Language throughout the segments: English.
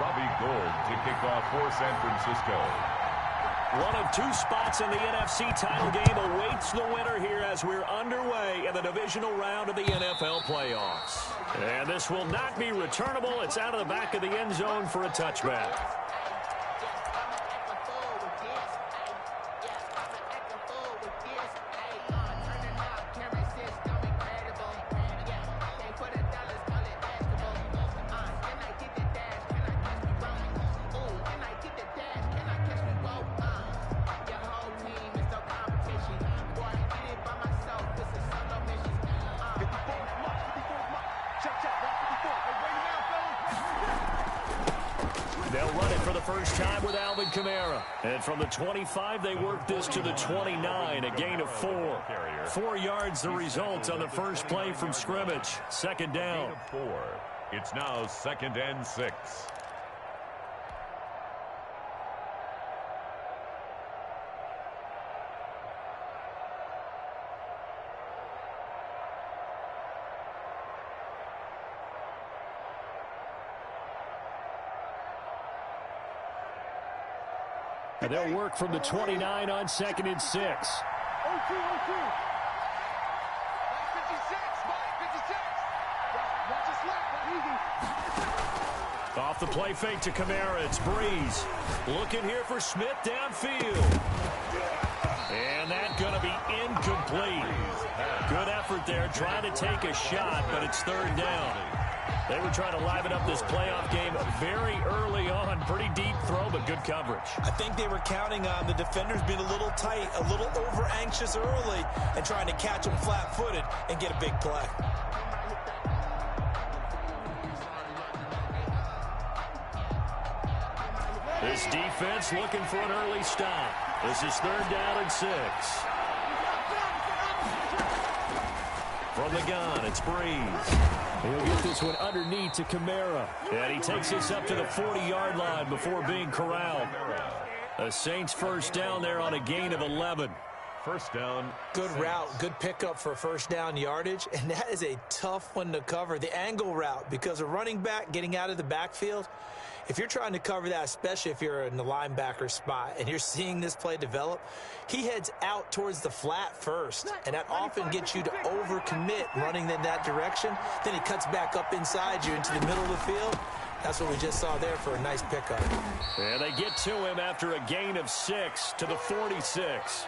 Robbie Gould to kick off for San Francisco. One of two spots in the NFC title game awaits the winner here as we're underway in the divisional round of the NFL playoffs. And this will not be returnable. It's out of the back of the end zone for a touchback. They'll run it for the first time with Alvin Kamara. And from the 25, they work this to the 29, a gain of 4. 4 yards the result on the first play from scrimmage. Second down. Gain of 4. It's now 2nd and 6. And they'll work from the 29 on 2nd and 6. Off the play fake to Kamara, it's Breeze. Looking here for Smith downfield. And that's going to be incomplete. Good effort there, trying to take a shot, but it's 3rd down. They were trying to liven up this playoff game very early on. Pretty deep throw, but good coverage. I think they were counting on the defenders being a little tight, a little over-anxious early, and trying to catch them flat-footed and get a big play. This defense looking for an early stop. This is 3rd down and 6. From the gun, it's Breeze. He'll get this one underneath to Kamara. And he takes this up to the 40-yard line before being corralled. The Saints first down there on a gain of 11. First down. Good route, good pickup for first down yardage, and that is a tough one to cover, the angle route, because a running back getting out of the backfield, if you're trying to cover that, especially if you're in the linebacker spot and you're seeing this play develop, he heads out towards the flat first, and that often gets you to overcommit running in that direction. Then he cuts back up inside you into the middle of the field. That's what we just saw there for a nice pickup. And they get to him after a gain of 6 to the 46.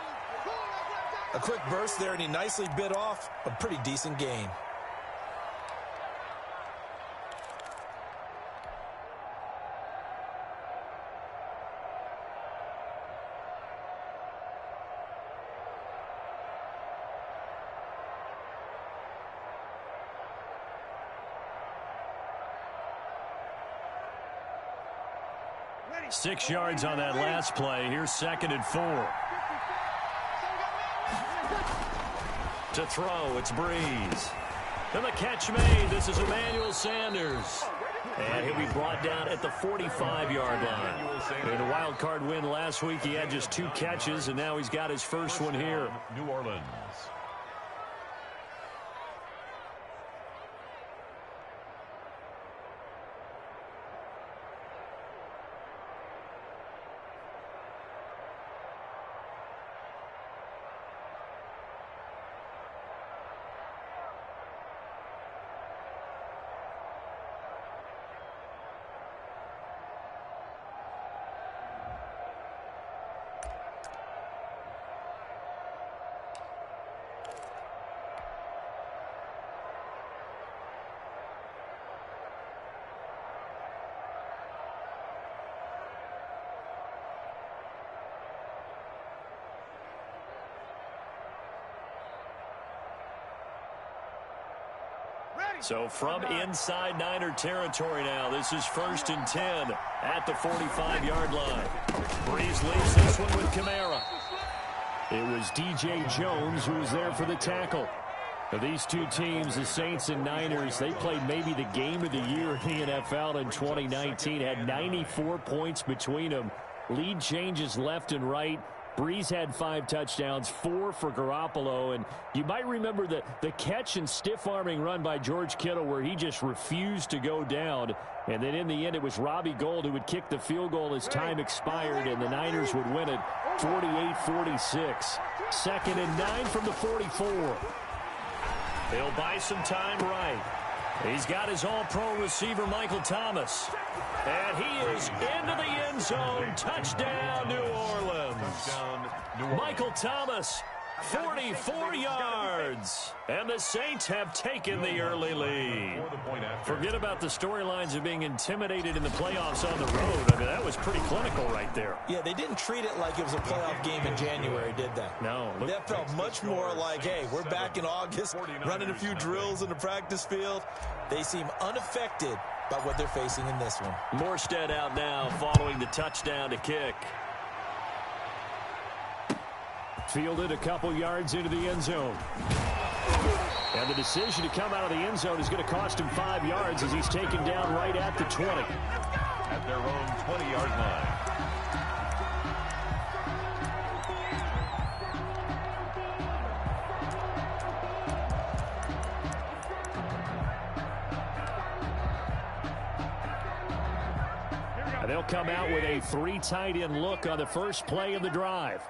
A quick burst there, and he nicely bit off a pretty decent gain. Ready. 6 yards on that last play. Here's 2nd and 4. To throw, it's Breeze. And the catch made. This is Emmanuel Sanders. And he'll be brought down at the 45-yard line. In a wild card win last week, he had just 2 catches, and now he's got his first one here. New Orleans. So from inside Niner territory now, this is 1st and 10 at the 45-yard line. Breeze leaves this one with Kamara. It was D.J. Jones who was there for the tackle. Now these two teams, the Saints and Niners, they played maybe the game of the year in the NFL in 2019. Had 94 points between them. Lead changes left and right. Breeze had 5 touchdowns, 4 for Garoppolo. And you might remember the catch and stiff-arming run by George Kittle where he just refused to go down. And then in the end, it was Robbie Gould who would kick the field goal as time expired, and the Niners would win it 48-46. 2nd and 9 from the 44. He'll buy some time right. He's got his all-pro receiver, Michael Thomas. And he is into the end zone. Touchdown, New Orleans. Michael Thomas, 44 yards. And the Saints have taken the early lead. Forget about the storylines of being intimidated in the playoffs on the road. I mean, that was pretty clinical right there. Yeah, they didn't treat it like it was a playoff game in January, did they? No. That felt much more like, hey, we're back in August, running a few drills in the practice field. They seem unaffected by what they're facing in this one. Morstead out now following the touchdown to kick. Fielded a couple yards into the end zone. And the decision to come out of the end zone is going to cost him 5 yards as he's taken down right at the 20. At their own 20-yard line. And they'll come out with a 3 tight end look on the first play of the drive.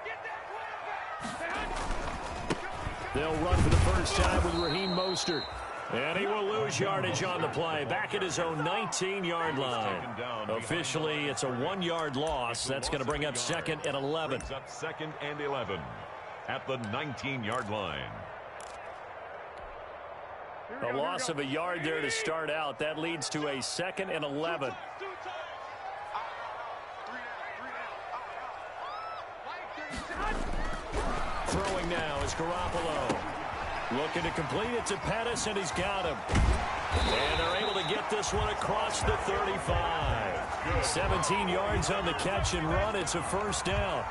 They'll run for the first time with Raheem Mostert. And he will lose yardage on the play. Back at his own 19-yard line. Officially, it's a 1-yard loss. That's going to bring up 2nd and 11. Brings up 2nd and 11 at the 19-yard line. A loss of a yard there to start out. That leads to a 2nd and 11. Throwing now is Garoppolo. Looking to complete it to Pettis, and he's got him. And they're able to get this one across the 35. 17 yards on the catch and run. It's a first down.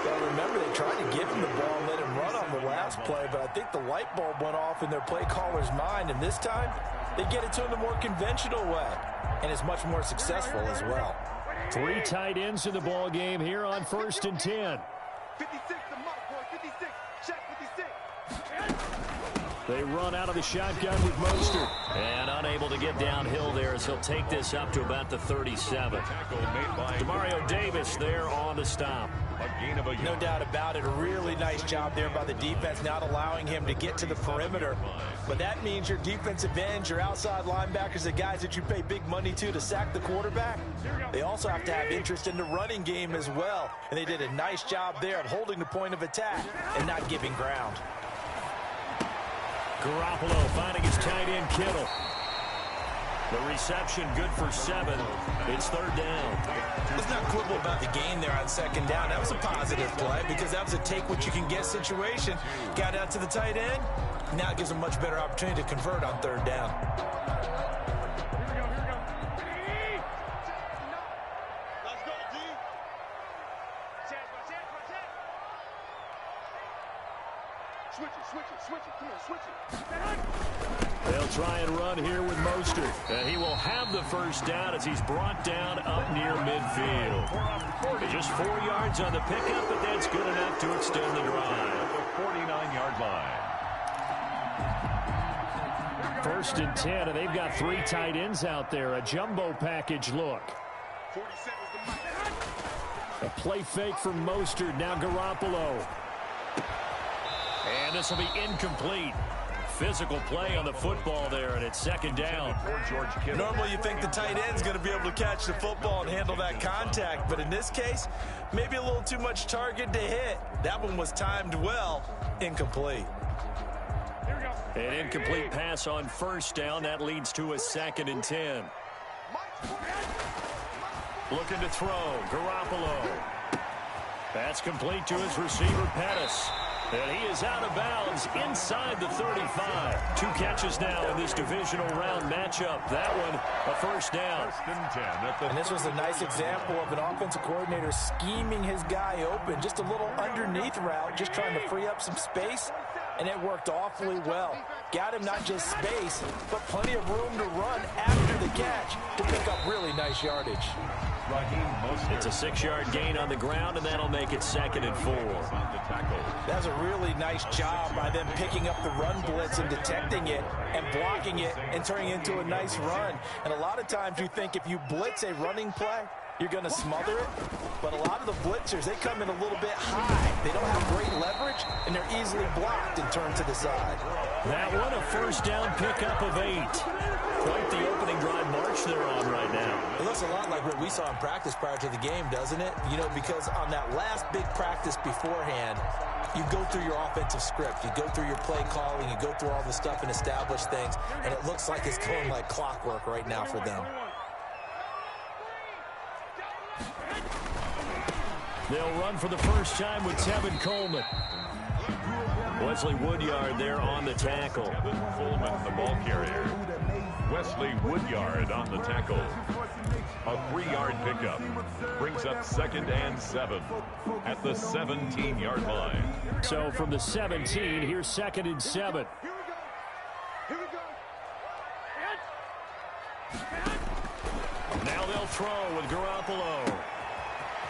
Well, remember, they tried to give him the ball and let him run on the last play, but I think the light bulb went off in their play caller's mind, and this time they get it to him the more conventional way, and it's much more successful as well. 3 tight ends in the ball game here on 1st and 10. 56, the mark, boy, 56. Check 56. They run out of the shotgun with Mostert. And unable to get downhill there as he'll take this up to about the 37. Demario Davis there on the stop. No doubt about it. A really nice job there by the defense, not allowing him to get to the perimeter. But that means your defensive ends, your outside linebackers, the guys that you pay big money to sack the quarterback, they also have to have interest in the running game as well. And they did a nice job there of holding the point of attack and not giving ground. Garoppolo finding his tight end Kittle. The reception good for 7. It's 3rd down. Let's not quibble about the gain there on 2nd down. That was a positive play because that was a take-what-you-can-get situation. Got out to the tight end. Now it gives them much better opportunity to convert on 3rd down. Let's go, D. Switch it. Come on, switch it. They'll try and run here with Mostert. And he will have the first down as he's brought down up near midfield. Just 4 yards on the pickup, but that's good enough to extend the drive. The 49-yard line. 1st and 10, and they've got 3 tight ends out there. A jumbo package look. 47 is the mic. A play fake from Mostert. Now Garoppolo. And this will be incomplete. Physical play on the football there, and it's 2nd down. Normally you think the tight end's going to be able to catch the football and handle that contact, but in this case, maybe a little too much target to hit. That one was timed well. Incomplete. An incomplete pass on 1st down. That leads to a 2nd and 10. Looking to throw. Garoppolo. That's complete to his receiver, Pettis. And he is out of bounds inside the 35. 2 catches now in this divisional round matchup. That one, a first down. 1st and 10 at the And this was a nice example of an offensive coordinator scheming his guy open. Just a little underneath route, just trying to free up some space. and it worked awfully well. Got him not just space, but plenty of room to run after the catch to pick up really nice yardage. It's a 6-yard gain on the ground, and that'll make it 2nd and 4. That's a really nice job by them picking up the run blitz and detecting it and blocking it and turning it into a nice run. And a lot of times you think if you blitz a running play, you're going to smother it. But a lot of the blitzers, they come in a little bit high. They don't have great leverage, and they're easily blocked and turned to the side. That one a first down pickup of 8. Quite the opening drive march they're on right now. It looks a lot like what we saw in practice prior to the game, doesn't it? You know, because on that last big practice beforehand, you go through your offensive script. You go through your play calling. You go through all the stuff and establish things. And it looks like it's going like clockwork right now for them. They'll run for the first time with Tevin Coleman. Wesley Woodyard there on the tackle. Kevin Coleman, the ball carrier. Wesley Woodyard on the tackle. A 3-yard pickup brings up 2nd and 7 at the 17-yard line. So from the 17, here's 2nd and 7. Here we go. Now they'll throw with Garoppolo.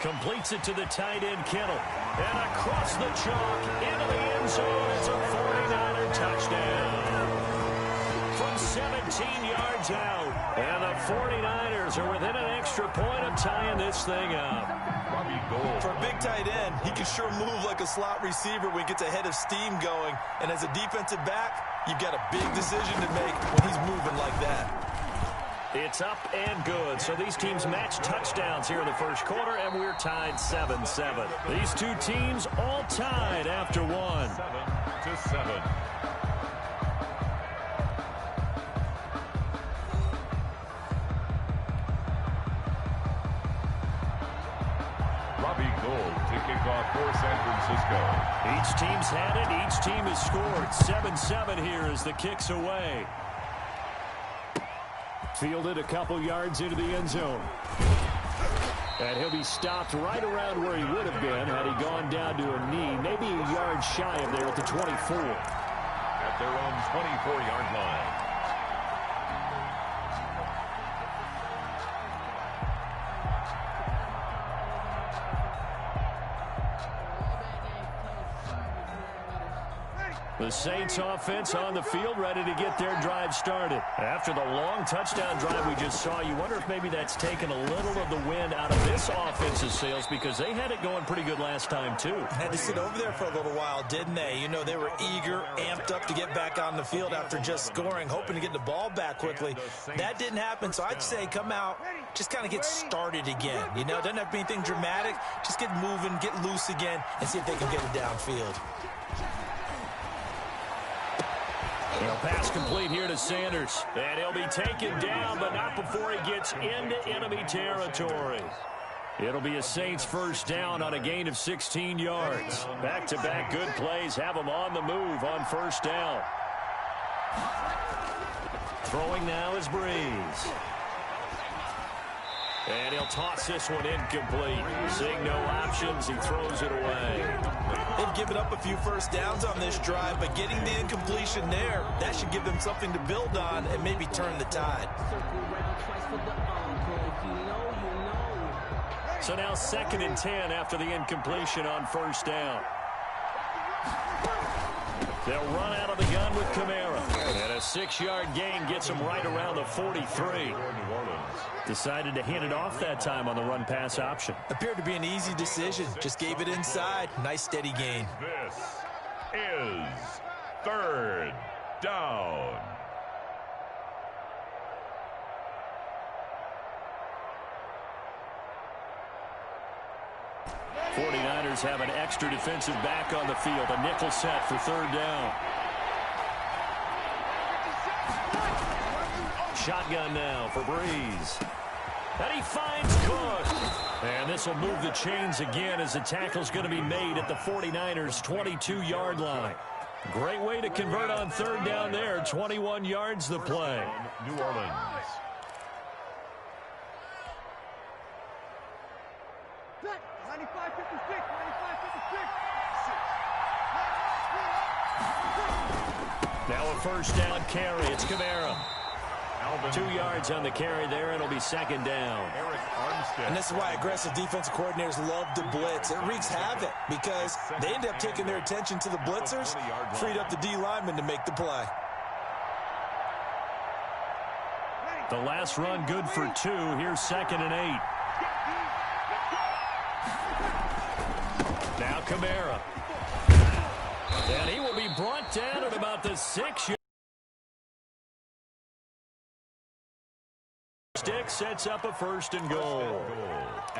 Completes it to the tight end, Kittle. And across the chalk into the end zone. It's a 49er touchdown. From 17 yards out. And the 49ers are within an extra point of tying this thing up. For a big tight end, he can sure move like a slot receiver when he gets a head of steam going. And as a defensive back, you've got a big decision to make when he's moving like that. It's up and good. So these teams match touchdowns here in the first quarter, and we're tied 7-7. These two teams all tied after 1. 7-7. Robbie Gould to kick off for San Francisco. Each team's had it. Each team has scored. 7-7 here as the kick's away. Fielded a couple yards into the end zone. And he'll be stopped right around where he would have been had he gone down to a knee, maybe a yard shy of there at the 24. At their own 24-yard line. The Saints offense on the field ready to get their drive started. After the long touchdown drive we just saw, you wonder if maybe that's taken a little of the wind out of this offense's sails because they had it going pretty good last time too. Had to sit over there for a little while, didn't they? You know, they were eager, amped up to get back on the field after just scoring, hoping to get the ball back quickly. That didn't happen, so I'd say come out, just kind of get started again. You know, doesn't have to be anything dramatic. Just get moving, get loose again, and see if they can get it downfield. Well, pass complete here to Sanders. And he'll be taken down, but not before he gets into enemy territory. It'll be a Saints first down on a gain of 16 yards. Back-to-back good plays have them on the move on first down. Throwing now is Breeze. And he'll toss this one incomplete. Seeing no options, he throws it away. They've given up a few first downs on this drive, but getting the incompletion there, that should give them something to build on and maybe turn the tide. So now 2nd and 10 after the incompletion on first down. They'll run out of the gun with Kamara. And a 6-yard gain gets them right around the 43. Decided to hand it off that time on the run-pass option. Appeared to be an easy decision. Just gave it inside. Nice steady gain. This is 3rd down. '49ers have an extra defensive back on the field. A nickel set for 3rd down. Shotgun now for Breeze. And he finds Cook. And this will move the chains again as the tackle's going to be made at the 49ers' 22-yard line. Great way to convert on 3rd down there. 21 yards the play. New Orleans. Set. 95-56. 95-56. Now a first down carry. It's Kamara. 2 yards on the carry there. It'll be second down. And this is why aggressive defensive coordinators love to blitz. It wreaks havoc because they end up taking their attention to the blitzers, freed up the D lineman to make the play. The last run good for 2. Here's 2nd and 8. Now Kamara. And he will be brought down at about the 6 yard. Stick sets up a 1st and goal.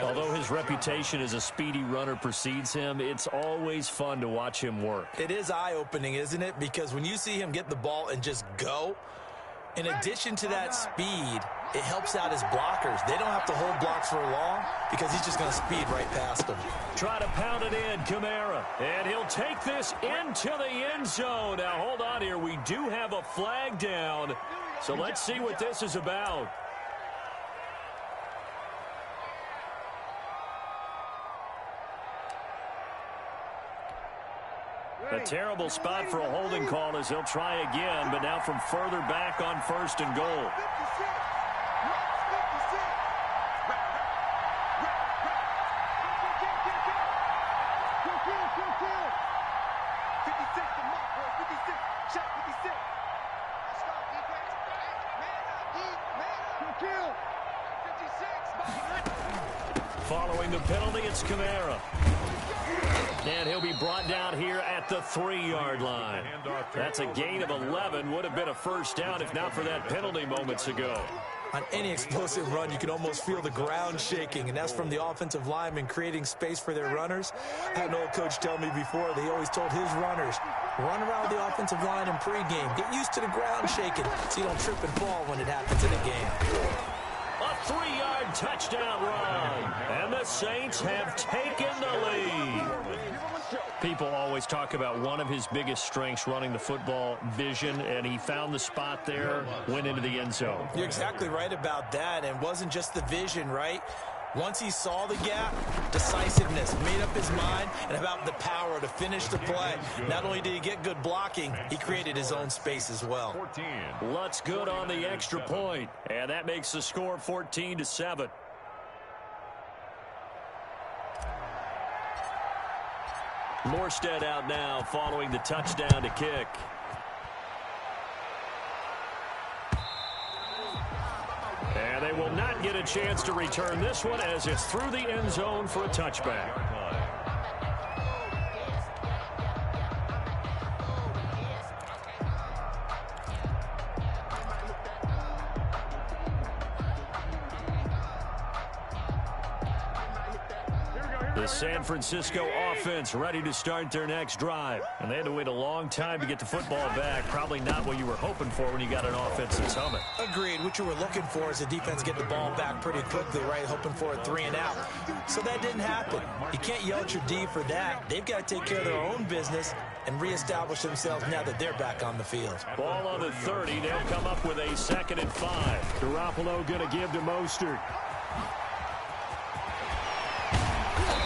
Although his reputation as a speedy runner precedes him, it's always fun to watch him work. It is eye-opening, isn't it? Because when you see him get the ball and just go, in addition to that speed, it helps out his blockers. They don't have to hold blocks for long because he's just going to speed right past them. Try to pound it in, Kamara. And he'll take this into the end zone. Now, hold on here. We do have a flag down. So let's see what this is about. A terrible spot for a holding call as he'll try again, but now from further back on 1st and goal. Following the penalty, it's Kamara. And he'll be brought down here at the 3-yard line. That's a gain of 11. Would have been a first down if not for that penalty moments ago. On any explosive run, you can almost feel the ground shaking, and that's from the offensive linemen creating space for their runners. I had an old coach tell me before, they always told his runners, run around the offensive line in pregame. Get used to the ground shaking so you don't trip and fall when it happens in a game. A 3-yard touchdown run, and the Saints have taken the lead. People always talk about one of his biggest strengths running the football, vision, and he found the spot there, went into the end zone. You're exactly right about that, and it wasn't just the vision, right? Once he saw the gap, decisiveness, made up his mind, and about the power to finish the play. Not only did he get good blocking, he created his own space as well. Lutz good on the extra point, and that makes the score 14-7. Morstead out now following the touchdown to kick. And they will not get a chance to return this one as it's through the end zone for a touchback. The San Francisco offense ready to start their next drive. And they had to wait a long time to get the football back. Probably not what you were hoping for when you got an offense that's humming. Agreed. What you were looking for is the defense get the ball back pretty quickly, right? Hoping for a 3 and out. So that didn't happen. You can't yell at your D for that. They've got to take care of their own business and reestablish themselves now that they're back on the field. Ball on the 30. They'll come up with a 2nd and 5. Garoppolo going to give to Mostert.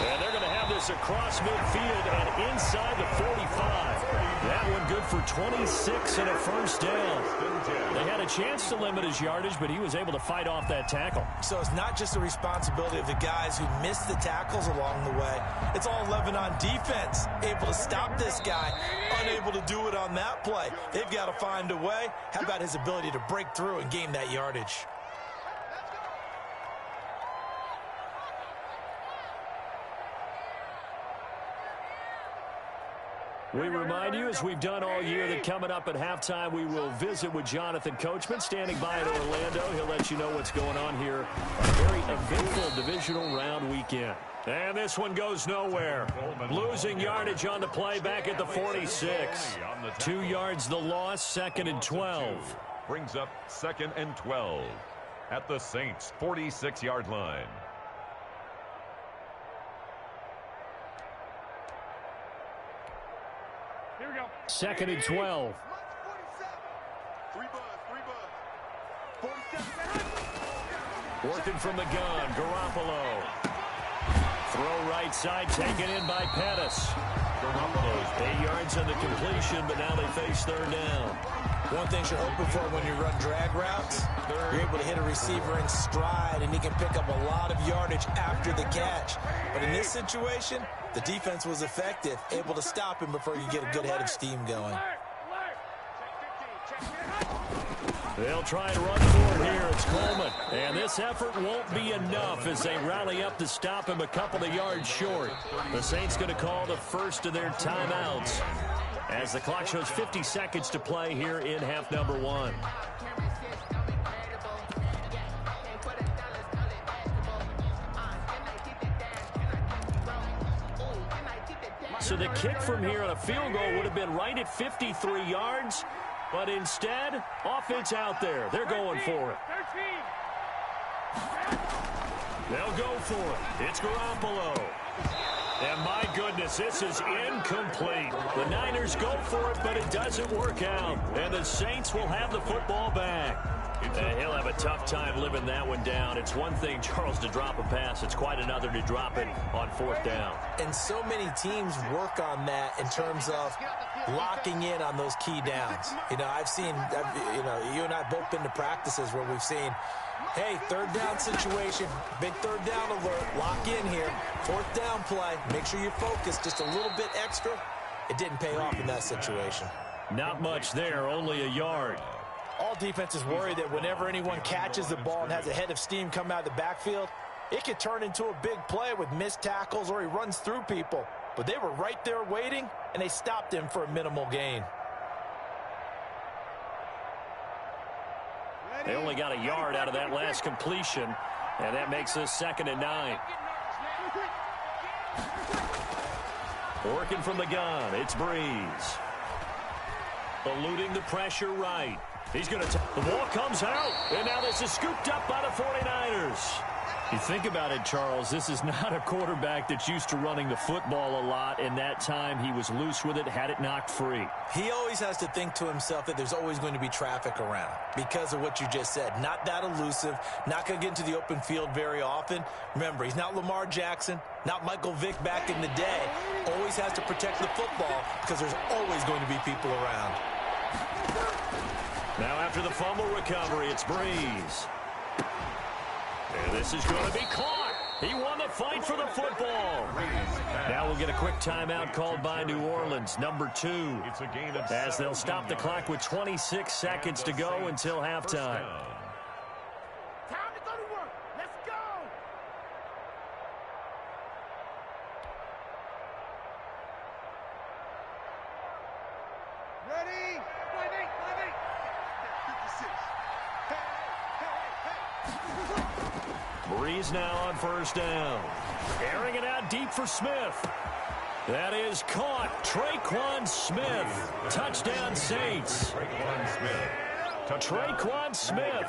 And they're going to have this across midfield and inside the 45. That one good for 26 and a first down. They had a chance to limit his yardage, but he was able to fight off that tackle. So it's not just the responsibility of the guys who missed the tackles along the way. It's all 11 on defense. Able to stop this guy, unable to do it on that play. They've got to find a way. How about his ability to break through and gain that yardage? We remind you, as we've done all year, that coming up at halftime, we will visit with Jonathan Coachman, standing by in Orlando. He'll let you know what's going on here. A very eventful divisional round weekend. And this one goes nowhere. Losing yardage on the play back at the 46. 2 yards the loss, 2nd and 12. Brings up 2nd and 12 at the Saints' 46-yard line. Here we go. 2nd and 12. 3 buzz. 47. Working from the gun, Garoppolo. Throw right side, taken in by Pettis. 8 yards on the completion, but now they face third down. One thing you're hoping for when you run drag routes, you're able to hit a receiver in stride, and he can pick up a lot of yardage after the catch. But in this situation, the defense was effective, able to stop him before you get a good head of steam going. They'll try and run for it here. It's Coleman. And this effort won't be enough as they rally up to stop him a couple of yards short. The Saints going to call the first of their timeouts as the clock shows 50 seconds to play here in half number 1. So the kick from here on a field goal would have been right at 53 yards. But instead, offense out there. They're going for it. They'll go for it. It's Garoppolo. And my goodness, this is incomplete. The Niners go for it, but it doesn't work out. And the Saints will have the football back. He'll have a tough time living that one down. It's one thing, Charles, to drop a pass. It's quite another to drop it on fourth down. And so many teams work on that in terms of locking in on those key downs. You know, you and I have both been to practices where we've seen, hey, third down situation, big third down alert, lock in here, fourth down play, make sure you're focused just a little bit extra. It didn't pay off in that situation. Not much there, only a yard. All defenses worry that whenever anyone catches the ball and has a head of steam come out of the backfield, it could turn into a big play with missed tackles or he runs through people. But they were right there waiting, and they stopped him for a minimal gain. They only got a yard out of that last completion, and that makes us 2nd and 9. Working from the gun, it's Breeze. Eluding the pressure right. He's going to the ball comes out, and now this is scooped up by the 49ers. You think about it, Charles, this is not a quarterback that's used to running the football a lot, and that time he was loose with it, had it knocked free. He always has to think to himself that there's always going to be traffic around because of what you just said. Not that elusive, not going to get into the open field very often. Remember, he's not Lamar Jackson, not Michael Vick back in the day. Always has to protect the football because there's always going to be people around. Now after the fumble recovery, it's Breeze. And this is going to be caught. He won the fight for the football. Now we'll get a quick timeout called by New Orleans, number 2. As they'll stop the clock with 26 seconds to go until halftime. Time to go to work. Let's go. Ready? 5-8. 56. Hey. Breeze now on first down. Airing it out deep for Smith. That is caught. Traquan Smith. Touchdown Saints. Traquan Smith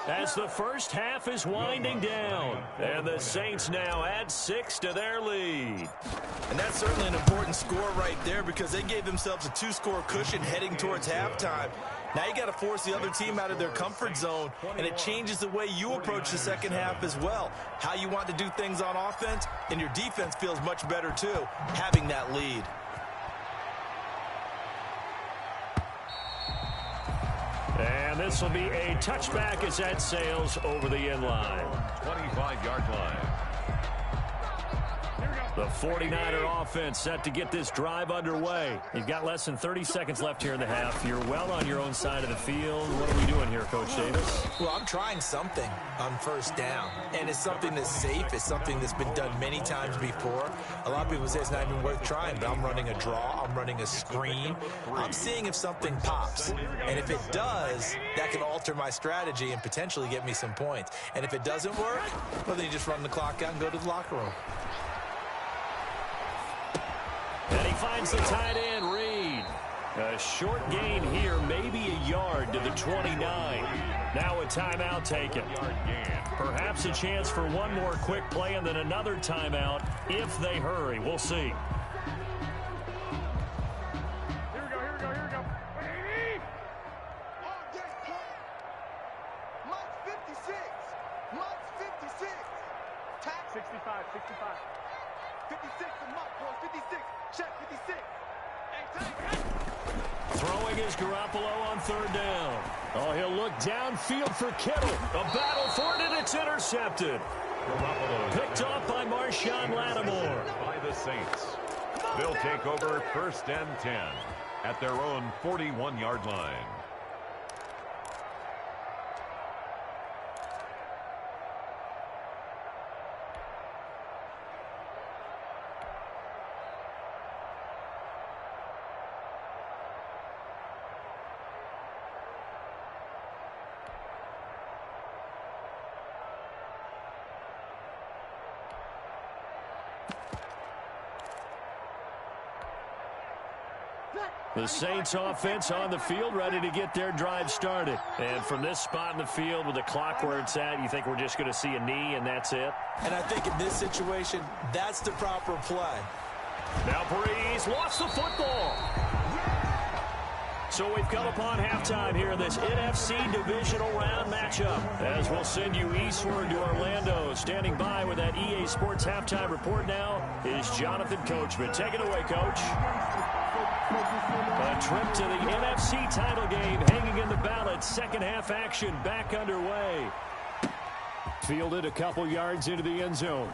as the first half is winding down. And the Saints now add 6 to their lead. And that's certainly an important score right there because they gave themselves a 2-score cushion heading towards halftime. Now you got to force the other team out of their comfort zone, and it changes the way you approach the second half as well. How you want to do things on offense, and your defense feels much better too, having that lead. And this will be a touchback as that sails over the end line. 25-yard line. The 49er offense set to get this drive underway. You've got less than 30 seconds left here in the half. You're well on your own side of the field. What are we doing here, Coach Davis? Well, I'm trying something on first down, and it's something that's safe. It's something that's been done many times before. A lot of people say it's not even worth trying, but I'm running a draw. I'm running a screen. I'm seeing if something pops, and if it does, that can alter my strategy and potentially get me some points. And if it doesn't work, well, then you just run the clock out and go to the locker room. And he finds the tight end, Reed. A short gain here, maybe a yard to the 29. Now a timeout taken. Perhaps a chance for one more quick play and then another timeout if they hurry. We'll see. Here we go. Baby! Oh, yes, Mike's 56. 65. 56, the mark, boys. 56. Check 56. Hey, tight. Throwing is Garoppolo on third down. Oh, he'll look downfield for Kittle. A battle for it, and it's intercepted. Picked off by Marshawn Lattimore. By the Saints. They'll take over 1st and 10 at their own 41-yard line. The Saints offense on the field, ready to get their drive started. And from this spot in the field with the clock where it's at, you think we're just going to see a knee and that's it? And I think in this situation, that's the proper play. Now Breeze lost the football. So we've come upon halftime here in this NFC divisional round matchup. As we'll send you eastward to Orlando. Standing by with that EA Sports halftime report now is Jonathan Coachman. Take it away, Coach. A trip to the NFC title game hanging in the balance. Second half action back underway. Fielded a couple yards into the end zone.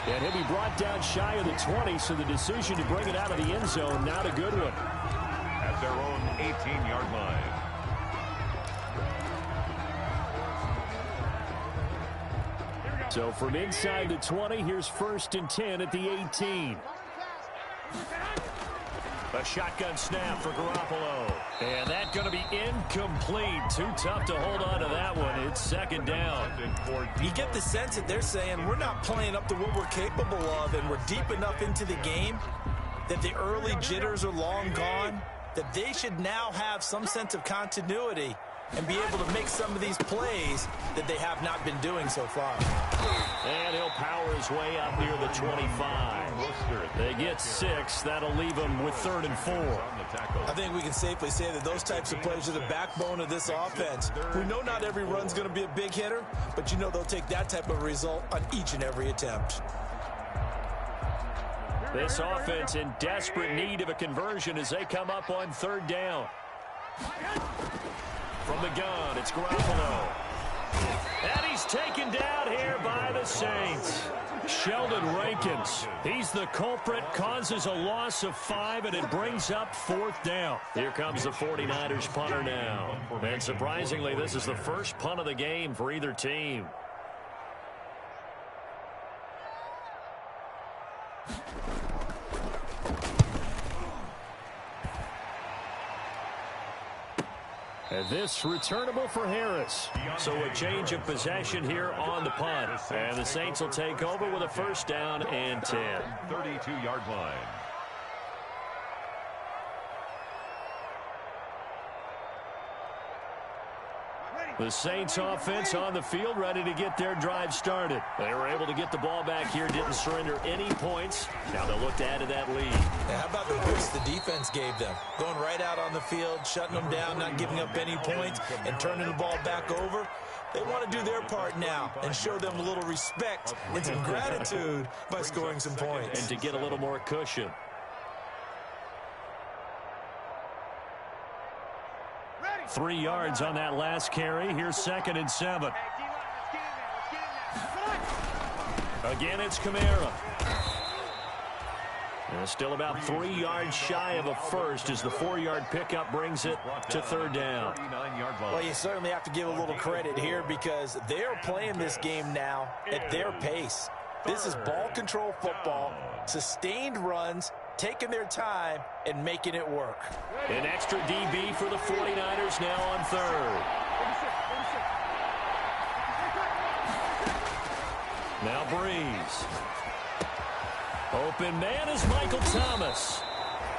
And he'll be brought down shy of the 20, so the decision to bring it out of the end zone, not a good one. At their own 18-yard line. So from inside the 20, here's 1st and 10 at the 18. A shotgun snap for Garoppolo. And that's going to be incomplete. Too tough to hold on to that one. It's 2nd down. You get the sense that they're saying we're not playing up to what we're capable of, and we're deep enough into the game that the early jitters are long gone, that they should now have some sense of continuity and be able to make some of these plays that they have not been doing so far. And he'll power his way up near the 25. They get 6. That'll leave them with 3rd and 4. I think we can safely say that those types of plays are the backbone of this offense. We know not every run's going to be a big hitter, but you know they'll take that type of result on each and every attempt. This offense in desperate need of a conversion as they come up on 3rd down. From the gun, it's Garoppolo. And he's taken down here by the Saints. Sheldon Rankins, he's the culprit, causes a loss of 5, and it brings up 4th down. Here comes the 49ers punter now. And surprisingly, this is the first punt of the game for either team. And this returnable for Harris. So a change of possession here on the punt. And the Saints will take over with a 1st down and 10. 32-yard line. The Saints offense on the field ready to get their drive started. They were able to get the ball back here, didn't surrender any points. Now they'll look to add to that lead. Yeah, how about the boost the defense gave them? Going right out on the field, shutting them down, not giving up any points, and turning the ball back over. They want to do their part now and show them a little respect and some gratitude by scoring some points. And to get a little more cushion. 3 yards on that last carry. Here's 2nd and 7. Again, it's Kamara. And still about 3 yards shy of a first as the 4-yard pickup brings it to 3rd down. Well, you certainly have to give a little credit here because they're playing this game now at their pace. This is ball control football, sustained runs, taking their time and making it work. An extra DB for the 49ers now on 3rd. Now Breeze. Open man is Michael Thomas.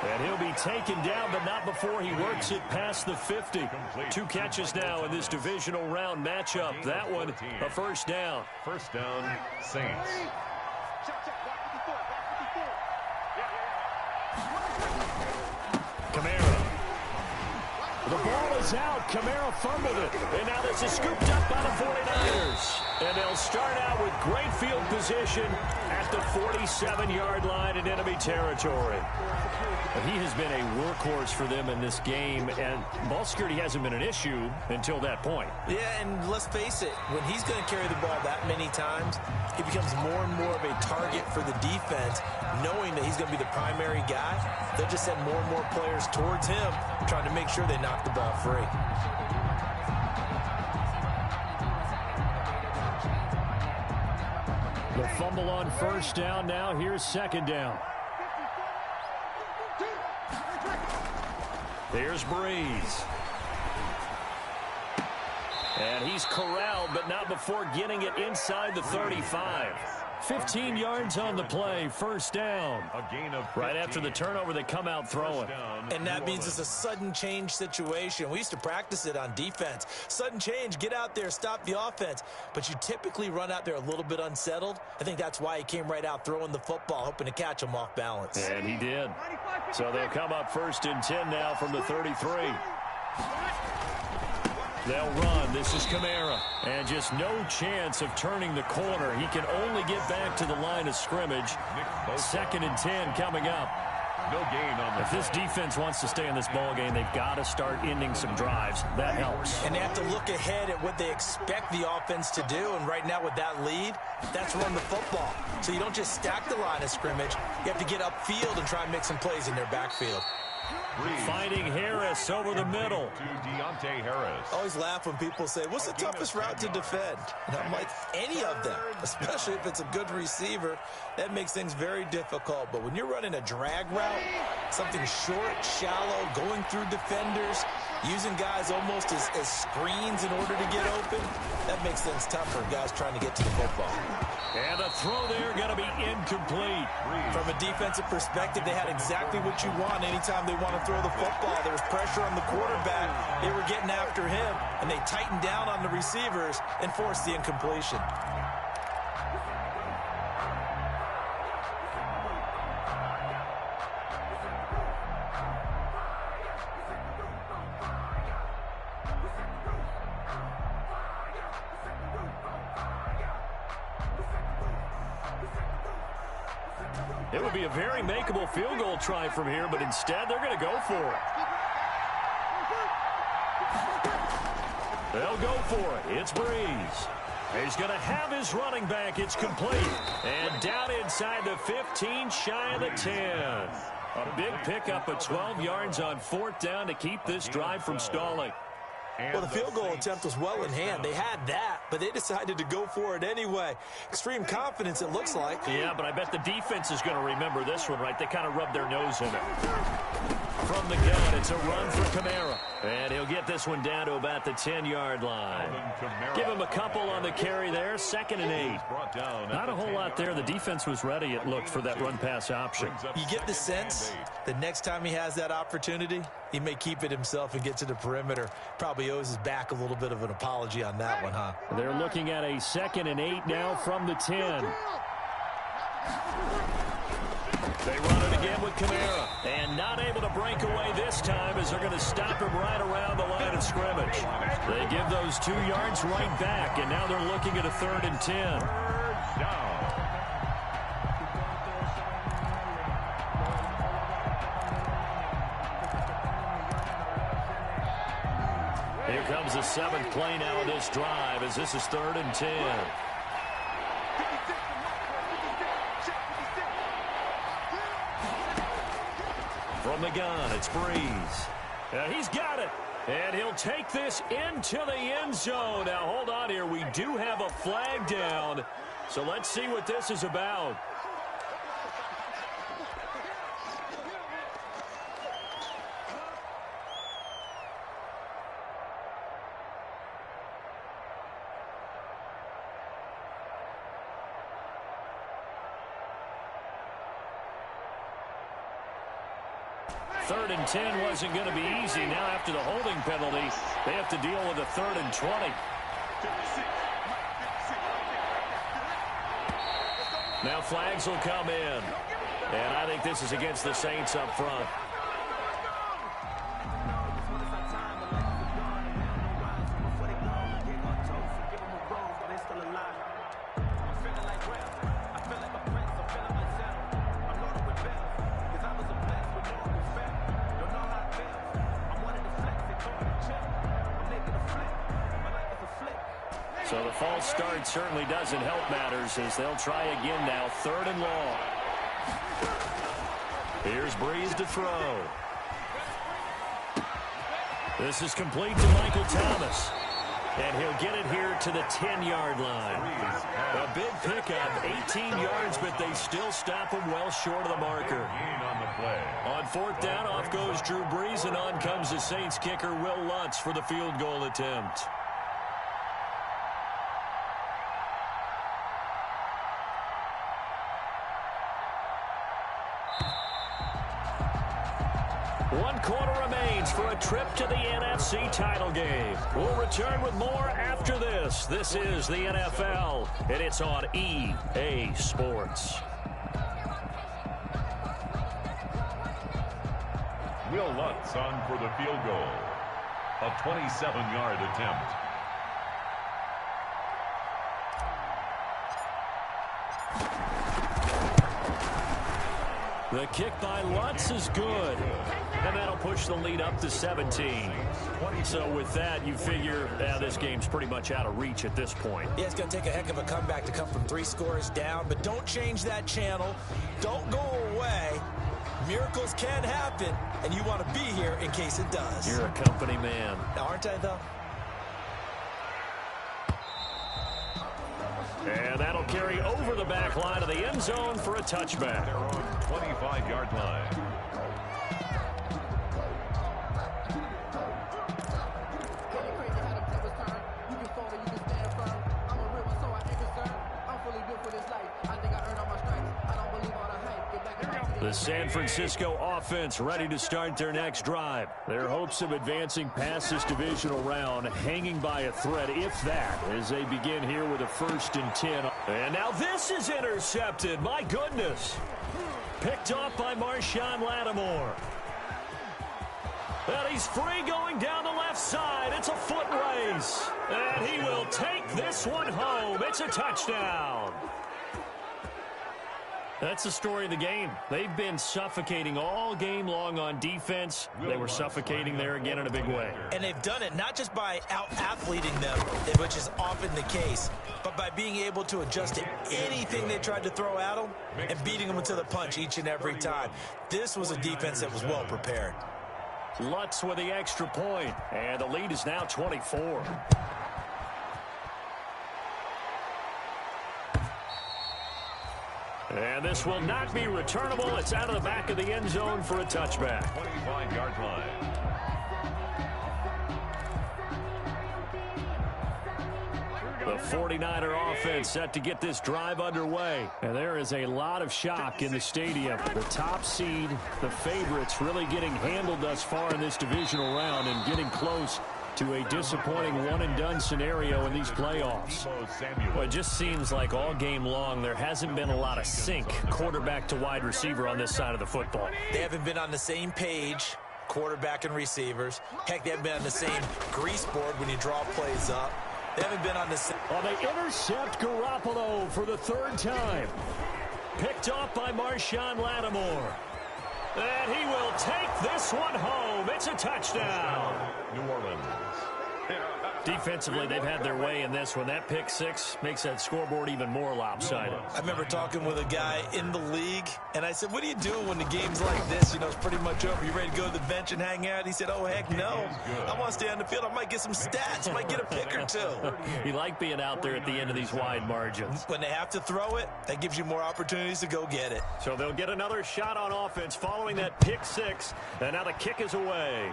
And he'll be taken down, but not before he works it past the 50. 2 catches now in this divisional round matchup. That one, a 1st down. 1st down, Saints. Kamara. The ball is out. Kamara fumbled it. And now this is scooped up by the 49ers. And they'll start out with great field position at at the 47-yard line in enemy territory. He has been a workhorse for them in this game, and ball security hasn't been an issue until that point. Yeah, and let's face it, when he's going to carry the ball that many times, he becomes more and more of a target for the defense, knowing that he's going to be the primary guy. They'll just send more and more players towards him, trying to make sure they knock the ball free. The fumble on first down now. Here's second down. Here's Breeze. And he's corralled, but not before getting it inside the 35. 15 yards on the play, first down. A gain of 15. Right after the turnover, they come out throwing. And that means it's a sudden change situation. We used to practice it on defense. Sudden change, get out there, stop the offense. But you typically run out there a little bit unsettled. I think that's why he came right out throwing the football, hoping to catch him off balance. And he did. So they'll come up first and 10 now from the 33. They'll run. This is Kamara. And just no chance of turning the corner. He can only get back to the line of scrimmage. Second and 10 coming up. No gain on the If this defense wants to stay in this ball game, they've got to start ending some drives. That helps. And they have to look ahead at what they expect the offense to do. And right now with that lead, that's run the football. So you don't just stack the line of scrimmage. You have to get upfield and try and make some plays in their backfield. Finding Harris over the middle. To Deontay Harris. I always laugh when people say, what's the toughest route to defend? And I'm like, any of them, especially if it's a good receiver. That makes things very difficult. But when you're running a drag route, something short, shallow, going through defenders, using guys almost as screens in order to get open, that makes things tough for guys trying to get to the football. And the throw there going to be incomplete. From a defensive perspective, they had exactly what you want anytime they want to throw the football. There was pressure on the quarterback. They were getting after him, and they tightened down on the receivers and forced the incompletion. It would be a very makeable field goal try from here, but instead they're going to go for it. They'll go for it. It's Breeze. He's going to have his running back. It's complete. And down inside the 15, shy of the 10. A big pickup of 12 yards on fourth down to keep this drive from stalling. Well, the field goal attempt was well in hand. They had that, but they decided to go for it anyway. Extreme confidence, it looks like. Yeah, but I bet the defense is going to remember this one, right? They kind of rubbed their nose in it. From the gun, it's a run for Kamara. And he'll get this one down to about the 10-yard line. Give him a couple on the carry there. Second and 8. Not a whole lot there. The defense was ready, it looked, for that run-pass option. You get the sense that next time he has that opportunity, he may keep it himself and get to the perimeter. Probably owes his back a little bit of an apology on that one, huh? They're looking at a second and 8 now from the 10. They run it again with Kamara. And not able to break away this time as they're going to stop him right around the line of scrimmage. They give those 2 yards right back, and now they're looking at a 3rd and 10. Here comes the 7th play now of this drive as this is 3rd and 10. From the gun, it's Breeze. He's got it. And he'll take this into the end zone. Now, hold on here. We do have a flag down. So let's see what this is about. Third and 10 wasn't going to be easy. Now after the holding penalty, they have to deal with a 3rd and 20. Now flags will come in. And I think this is against the Saints up front. So the false start certainly doesn't help matters as they'll try again now, 3rd and long. Here's Breeze to throw. This is complete to Michael Thomas. And he'll get it here to the 10-yard line. A big pickup, 18 yards, but they still stop him well short of the marker. On 4th down, off goes Drew Brees, and on comes the Saints kicker, Will Lutz, for the field goal attempt. One quarter remains for a trip to the NFC title game. We'll return with more after this. This is the NFL, and it's on EA Sports. Will Lutz on for the field goal. A 27-yard attempt. The kick by Lutz is good. And that'll push the lead up to 17. So with that, you figure this game's pretty much out of reach at this point. Yeah, it's going to take a heck of a comeback to come from 3 scores down. But don't change that channel. Don't go away. Miracles can happen, and you want to be here in case it does. You're a company man. Aren't I, though? And that'll carry over the back line of the end zone for a touchback. They're on 25-yard line. The San Francisco offense ready to start their next drive. Their hopes of advancing past this divisional round hanging by a thread, if that, as they begin here with a 1st and 10. And now this is intercepted. My goodness. Picked off by Marshawn Lattimore. And he's free going down the left side. It's a foot race. And he will take this one home. It's a touchdown. That's the story of the game. They've been suffocating all game long on defense. They were suffocating there again in a big way. And they've done it not just by out-athleting them, which is often the case, but by being able to adjust to anything they tried to throw at them and beating them to the punch each and every time. This was a defense that was well prepared. Lutz with the extra point, and the lead is now 24. And this will not be returnable. It's out of the back of the end zone for a touchback. 25-yard line. The 49er offense set to get this drive underway. And there is a lot of shock in the stadium. The top seed, the favorites, really getting handled thus far in this divisional round and getting close to a disappointing one-and-done scenario in these playoffs. Well, it just seems like all game long there hasn't been a lot of sync quarterback to wide receiver on this side of the football. They haven't been on the same page, quarterback and receivers. Heck, they haven't been on the same grease board when you draw plays up. They haven't been on the same... Oh, they intercept Garoppolo for the 3rd time. Picked off by Marshawn Lattimore. And he will take this one home. It's a touchdown. New Orleans. Defensively, they've had their way in this one. That pick 6 makes that scoreboard even more lopsided. I remember talking with a guy in the league, and I said, what do you do when the game's like this? You know, it's pretty much over. You ready to go to the bench and hang out? He said, oh, heck no. I want to stay on the field. I might get some stats. I might get a pick or 2. You like being out there at the end of these wide margins. When they have to throw it, that gives you more opportunities to go get it. So they'll get another shot on offense following that pick 6, and now the kick is away.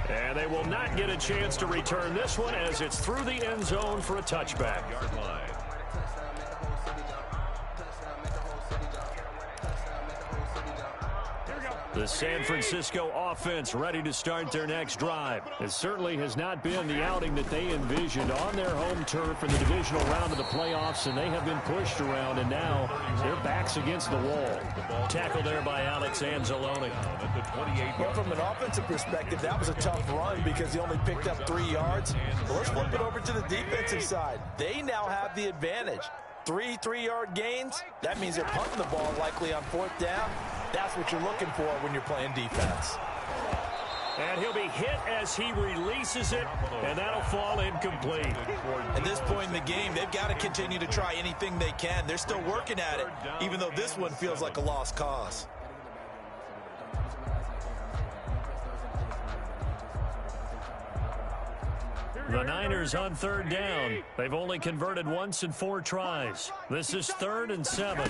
And they will not get a chance to return this one as it's through the end zone for a touchback. The San Francisco offense ready to start their next drive. It certainly has not been the outing that they envisioned on their home turf in the divisional round of the playoffs, and they have been pushed around, and now their backs against the wall. Tackle there by Alex Anzalone. Well, from an offensive perspective, that was a tough run because he only picked up 3 yards. But let's flip it over to the defensive side. They now have the advantage. 3 3-yard gains. That means they're punting the ball likely on 4th down. That's what you're looking for when you're playing defense. And he'll be hit as he releases it, and that'll fall incomplete. At this point in the game, they've got to continue to try anything they can. They're still working at it, even though this one feels like a lost cause. The Niners on third down. They've only converted once in 4 tries. This is 3rd and 7.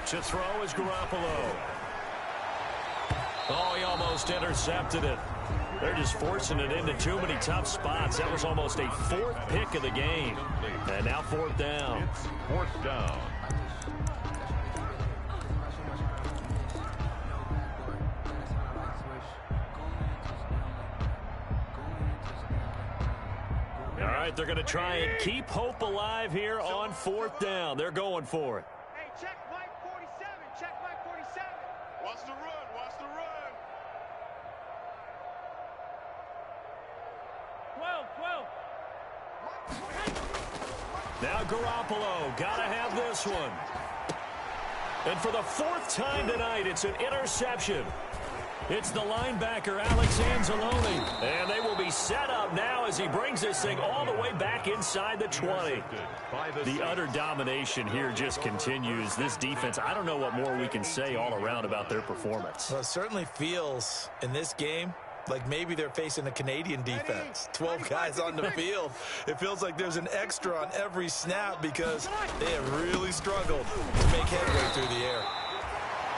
To throw is Garoppolo. Oh, he almost intercepted it. They're just forcing it into too many tough spots. That was almost a 4th pick of the game. And now 4th down. It's 4th down. All right, they're going to try and keep hope alive here on 4th down. They're going for it. Hey, check Mike 47. Check Mike 47. Watch the run. Watch the run. 12. Now Garoppolo, got to have this one. And for the 4th time tonight, it's an interception. It's the linebacker, Alex Anzalone. And they will be set up now as he brings this thing all the way back inside the 20. The utter domination here just continues. This defense, I don't know what more we can say all around about their performance. Well, it certainly feels in this game like maybe they're facing a Canadian defense. 12 guys on the field. It feels like there's an extra on every snap because they have really struggled to make headway through the air.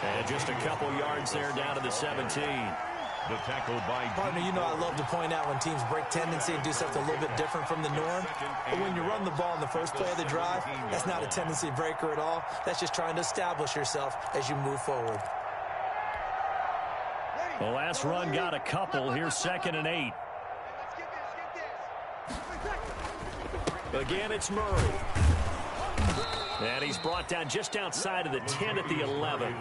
And just a couple yards there down to the 17. The tackle by... Partner, you know I love to point out when teams break tendency and do something a little bit different from the norm. But when you run the ball in the first play of the drive, that's not a tendency breaker at all. That's just trying to establish yourself as you move forward. The last run got a couple. Here's 2nd and 8. Again, it's Murray. And he's brought down just outside of the 10 at the 11.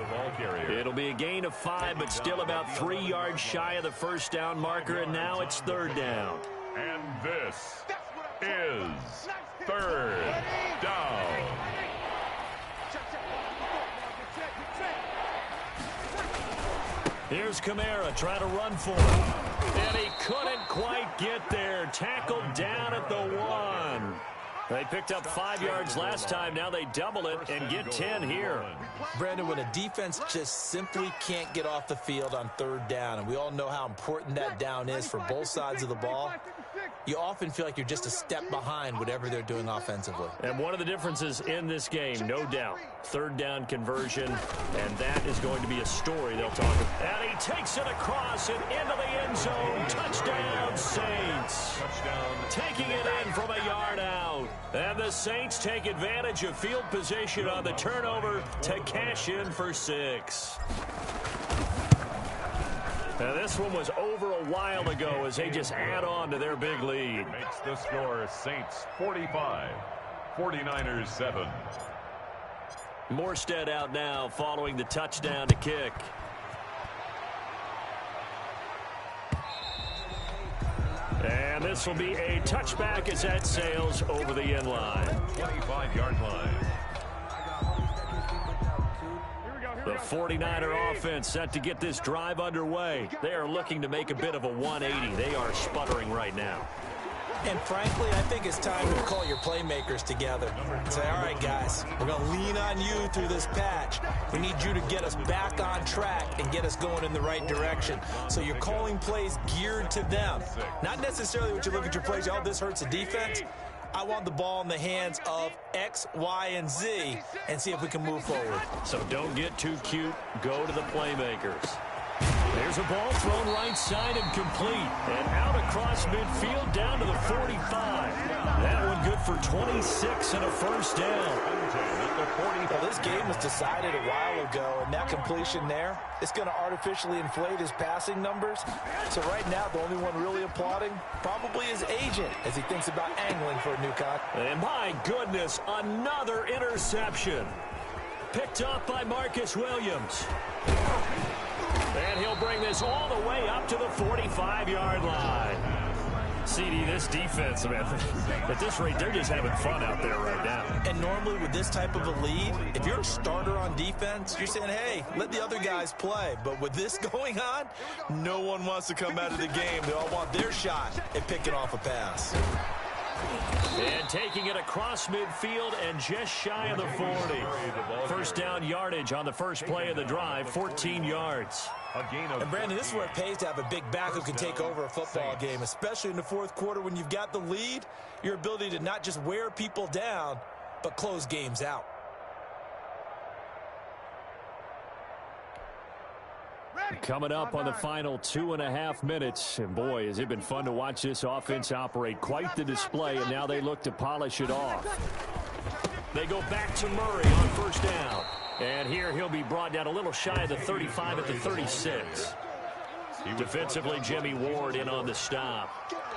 It'll be a gain of 5, but still about 3 yards shy of the first down marker, and now it's 3rd down. And this is 3rd down. Here's Kamara trying to run for it. And he couldn't quite get there. Tackled down at the 1. They picked up 5 yards last time. Now they double it and get 10 here. Brandon, when a defense just simply can't get off the field on 3rd down, and we all know how important that down is for both sides of the ball, you often feel like you're just a step behind whatever they're doing offensively. And one of the differences in this game, no doubt, 3rd down conversion, and that is going to be a story they'll talk about. And he takes it across and into the end zone. Touchdown, Saints. Touchdown. Taking it in from a yard out. And the Saints take advantage of field position on the turnover to cash in for 6. Now, this one was over a while ago as they just add on to their big lead. Makes the score Saints 45, 49ers 7. Morstead out now following the touchdown to kick. And this will be a touchback as that sails over the end line. 25-yard line. The 49er offense set to get this drive underway. They are looking to make a bit of a 180. They are sputtering right now. And frankly, I think it's time to call your playmakers together and say, all right, guys, we're going to lean on you through this patch. We need you to get us back on track and get us going in the right direction. So you're calling plays geared to them. Not necessarily what you look at your plays, oh, this hurts the defense. I want the ball in the hands of X, Y, and Z and see if we can move forward. So don't get too cute. Go to the playmakers. There's a ball thrown right side and complete. And out across midfield down to the 45. That one good for 26 and a first down. Well, this game was decided a while ago, and that completion there, it's going to artificially inflate his passing numbers. So right now, the only one really applauding probably his agent as he thinks about angling for a new contract. And my goodness, another interception. Picked up by Marcus Williams. And he'll bring this all the way up to the 45-yard line. CD, this defense, man, at this rate, they're just having fun out there right now. And normally with this type of a lead, if you're a starter on defense, you're saying, hey, let the other guys play. But with this going on, no one wants to come out of the game. They all want their shot at picking off a pass. And taking it across midfield and just shy of the 40. First down yardage on the first play of the drive, 14 yards. And, Brandon, this is where it pays to have a big back who can take over a football game, especially in the fourth quarter when you've got the lead, your ability to not just wear people down, but close games out. Coming up on the final 2.5 minutes, and boy, has it been fun to watch this offense operate. Quite the display, and now they look to polish it off. They go back to Murray on first down. And here he'll be brought down a little shy of the 35 at the 36. Defensively, Jimmy Ward in on the stop.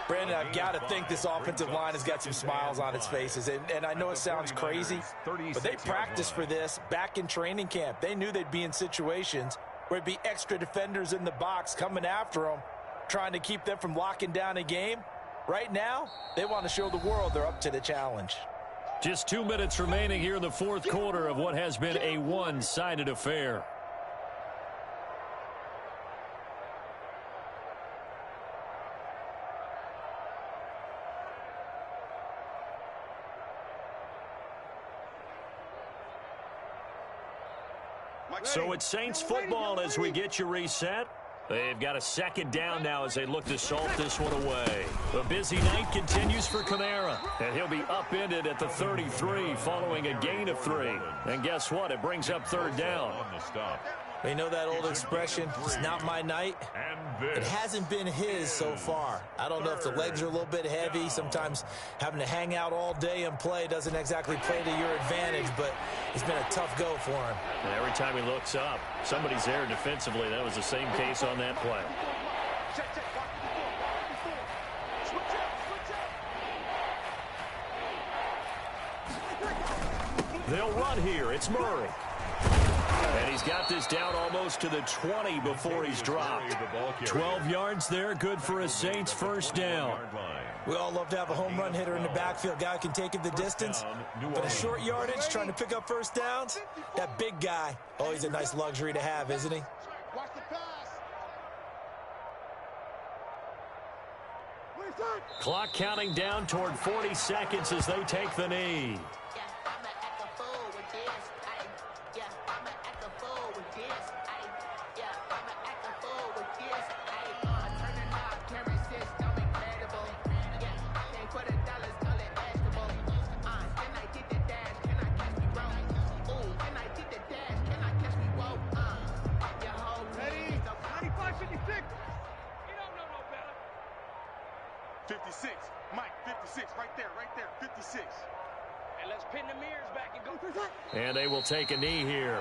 Brandon, I've got to think this offensive line has got some smiles on its faces. And I know it sounds crazy, but they practiced for this back in training camp. They knew they'd be in situations where it'd be extra defenders in the box coming after them, trying to keep them from locking down a game. Right now, they want to show the world they're up to the challenge. Just 2 minutes remaining here in the fourth quarter of what has been a one-sided affair. So it's Saints football as we get you reset. They've got a second down now as they look to salt this one away. A busy night continues for Kamara, and he'll be upended at the 33 following a gain of 3. And guess what? It brings up third down. You know that old expression, it's not my night? It hasn't been his so far. I don't know if the legs are a little bit heavy. Sometimes having to hang out all day and play doesn't exactly play to your advantage, but it's been a tough go for him. And every time he looks up, somebody's there defensively. That was the same case on that play. They'll run here. It's Murray. And he's got this down almost to the 20 before he's dropped. 12 yards there, good for a Saints first down. We all love to have a home run hitter in the backfield. Guy can take it the distance. But a short yardage, trying to pick up first downs, that big guy, always a nice luxury to have, isn't he? Clock counting down toward 40 seconds as they take the knee. And they will take a knee here.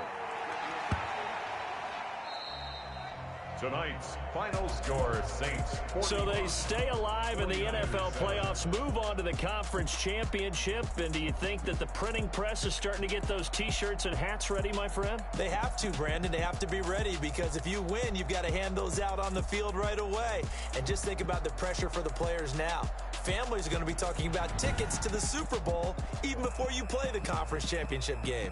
Tonight's final score, Saints 40. So they stay alive in the NFL playoffs, move on to the conference championship. And do you think that the printing press is starting to get those T-shirts and hats ready, my friend? They have to, Brandon. They have to be ready because if you win, you've got to hand those out on the field right away. And just think about the pressure for the players now. Families are going to be talking about tickets to the Super Bowl even before you play the conference championship game.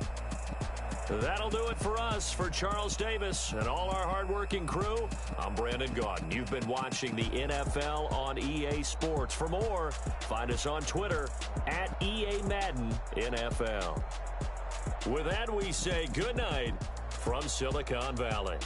That'll do it for us. For Charles Davis and all our hardworking crew, I'm Brandon Gaudin. You've been watching the NFL on EA Sports. For more, find us on Twitter at EA Madden NFL. With that, we say good night from Silicon Valley.